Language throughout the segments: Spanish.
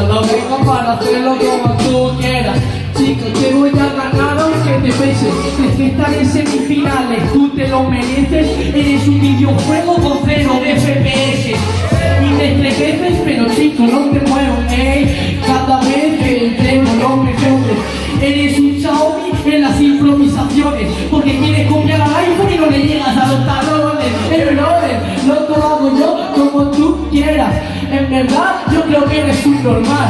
Solo vengo para hacerlo como tú quieras. Chico, te voy a ganar aunque te pese. Es que estar en semifinales, tú te lo mereces. Eres un videojuego con 0 de FPS. Y te envejeces, pero chico, no te muevo, ey. Cada vez que entrego no me jodes. Eres un Xiaomi en las improvisaciones, porque quieres copiar al iPhone y no le llegas a los talones. Brother, no te lo hago yo como tú quieras. En verdad, yo creo que eres un normal.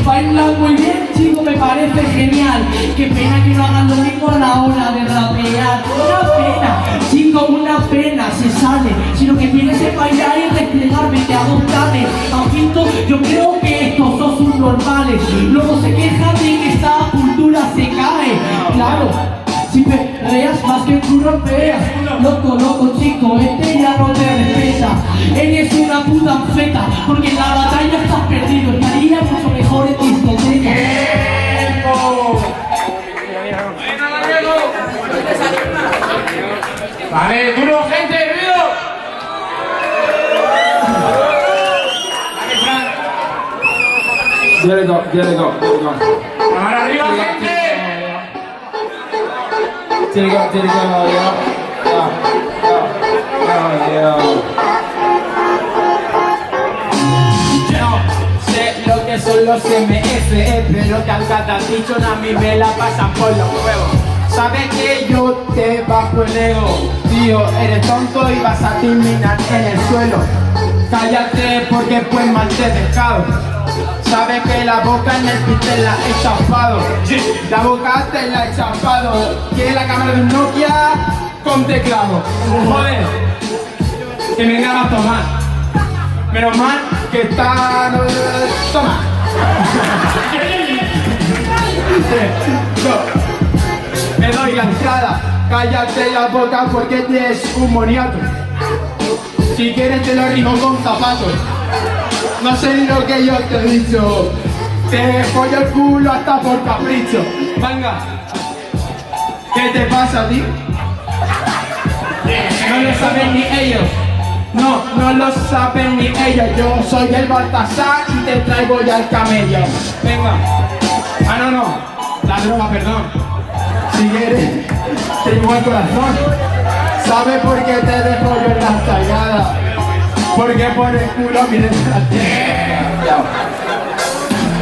Bailas muy bien, chico, me parece genial. Qué pena que no hagan lo mismo a la hora de rapear. Una pena, chico, una pena se sale. Si lo que quieres es bailar y desplegarme, te adoptame. Aunquito, yo creo que estos dos son normales. Luego se quejan de que esta cultura se cae. Claro, si perreas más que tú rapeas. Loco, loco, chico, este ya no te respeta. Eres una puta anfeta, porque en la batalla estás perdido. Estaría mucho mejor en discoteca. Vale, duro, gente, ruido. There you go, there you go, there you go. Ahora arriba, gente. There you go, there you go, yeah. No sé lo que son los MF, pero que al cataticho a mí me la pasan por los huevos. Sabes que yo te bajo el ego, tío, eres tonto y vas a terminar en el suelo. Cállate porque pues mal te he dejado. Sabes que la boca en el pit te la he chapado. La boca te la he chapado. Quiere la cámara de un Nokia con teclado. Joder, que me grabas tomar. Menos mal que está... Toma. No. Me doy la entrada. Cállate la boca porque tienes un moniato. Si quieres te lo rimo con zapatos. No sé ni lo que yo te he dicho. Te follo el culo hasta por capricho. Venga. ¿Qué te pasa a ti? No lo saben ni ellos. No lo saben ni ellos. Yo soy el Baltasar y te traigo ya el camello. Venga. Ah, no. La droga, perdón. Si quieres, te llevo el corazón. ¿Sabes por qué te dejo yo en las talladas? Porque por el culo miren la tierra.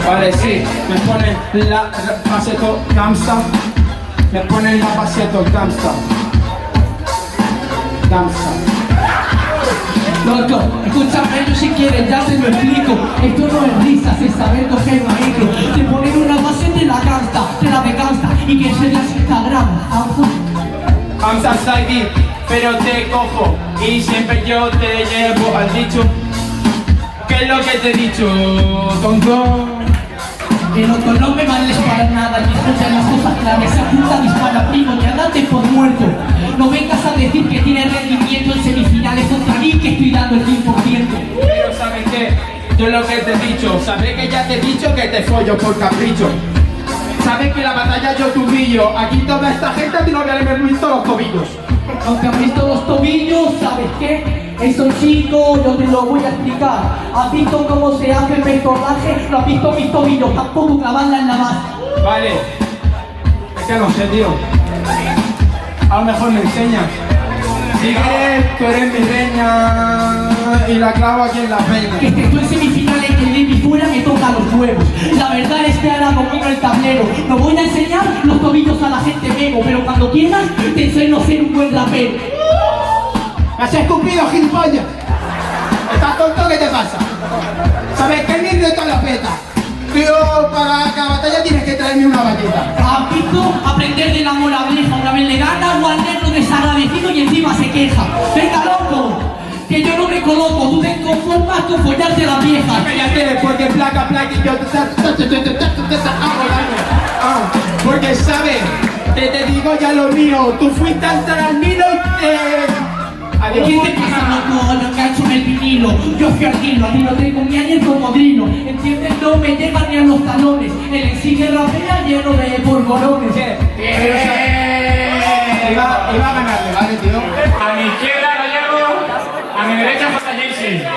Vale, sí, me ponen la paseto gamsta. Me ponen la paseto gamsta. Loco, escúchame, yo si quieres ya te lo explico. Esto no es risas, es saber coger maestro. Te ponen una base de la gangsta, te la de gangsta y que enseñas Instagram. Gamsta Saidi, pero te cojo y siempre yo te llevo al dicho. ¿Qué es lo que te he dicho, tonto? Que loco, no me vales para nada, ni escuchas las cosas claras. Esa puta dispara, primo, ya date por muerto. No vengas a decir que tienes rendimiento en semifinales contra mí, que estoy dando el 100%. Pero ¿sabes qué? Yo lo que te he dicho, sabes que ya te he dicho que te follo por capricho. Sabes que la batalla yo te humillo. Aquí toda esta gente a ti no le han visto los tobillos. Aunque has visto los tobillos, ¿sabes qué? Eso chico, yo te lo voy a explicar. ¿Has visto cómo se hace el pectorraje? No has visto mis tobillos, tampoco clavarla en la base. Vale. Es que no sé, tío. A lo mejor me enseñas. Si quieres, tú eres mi reina y la clavo aquí en la peña. Que estés tú en semifinales y que el de mi fuera me toca los huevos. La verdad es que ahora domino el tablero. No voy a enseñar los tobillos a la gente mego, pero cuando quieras te enseño a ser un buen rapero. ¡Me has escupido, gilipollas! ¿Estás tonto? ¿Qué te pasa? ¿Sabes qué mierda está la peta? Tío, para cada batalla tienes que traerme una valleta. ¿Has visto? Aprender de la moraleja. Una vez le gana o al negro desagradecido y encima se queja. ¡Venga, loco! Que yo no me coloco, tú te conformas con follarte a la vieja. Cállate, porque placa y yo te hago daño. Porque sabes, te digo ya lo mío. Tú fuiste a entrar al nido y adiós. ¿Qué te pasa, loco? Lo que ha hecho en el vinilo. Yo fui al hilo, a ti no te comía ni el cocodrilo. ¿Entiendes? No me llegan ni a los talones. El ensigue rapea lleno de polvorones. Pero iba a ganarle, ¿vale, tío? A mi izquierda Gallego, a mi derecha J. Jason.